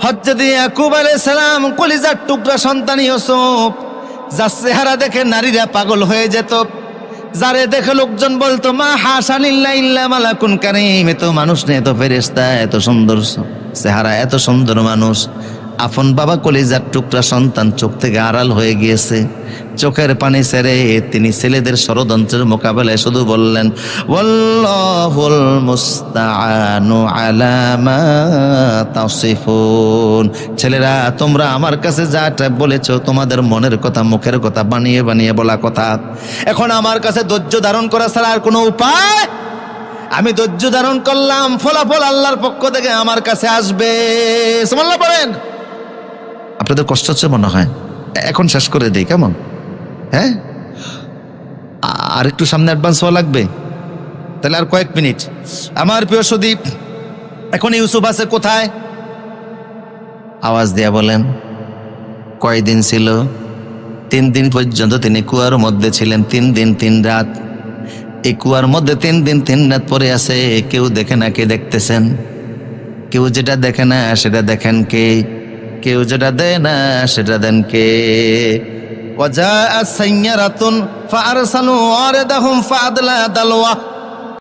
হযরত ইয়াকুব আলাইহিস সালাম কলিজার টুকরা সন্তান ইউসুফ, যার চেহারা দেখে নারীরা পাগল হয়ে যেত, যারে দেখে লোকজন বলতো মা হাশা লিল্লাহি ইল্লা মালাকুন কারীম, এত মানুষ নেই, এত ফেরেশতা, এত সুন্দর চেহারা, এত সুন্দর মানুষ। আপন বাবা কলিজার টুকরা সন্তান চোখ থেকে আড়াল হয়ে গিয়েছে, চোখের পানি ছেড়ে তিনি ছেলেদের ষড়যন্ত্রের মোকাবেলায় শুধু বললেন ওয়াল্লাহুল মুস্তাআনু আলা মা তাসিফুন। ছেলেরা, তোমরা আমার কাছে যাটা বলেছো, তোমাদের মনের কথা, মুখের কথা, বানিয়ে বানিয়ে বলা কথা, এখন আমার কাছে ধৈর্য ধারণ করা ছাড়া আর কোনো উপায়। আমি ধৈর্য ধারণ করলাম, ফলাফল আল্লাহর পক্ষ থেকে আমার কাছে আসবে। সুবহানাল্লাহ বলেন। আপনাদের কষ্ট হচ্ছে মনে হয়, এখন শেষ করে দেই কেমন? হ্যাঁ, আর একটু সামনে অ্যাডভান্স হওয়া লাগবে, তাহলে আর কয়েক মিনিট। আমার প্রিয় সুদীপ, এখন ইউসুফ আছে কোথায়? আওয়াজ দিয়া বলেন। কয়দিন ছিল? 3 দিন পর্যন্ত তিনি কুয়ার মধ্যে ছিলেন, 3 দিন 3 রাত। এই কুয়ার মধ্যে 3 দিন 3 রাত পরে আছে। কেউ দেখে না, কে দেখতেছেন? কেউ যেটা দেখে না সেটা দেখেন কে? কেউ যেটা দেয় না সেটা দেন কে? ওয়াজাআ সাইয়ারাতুন ফাআরসালু ওয়ারিদাহুম ফাআদলা দালওয়া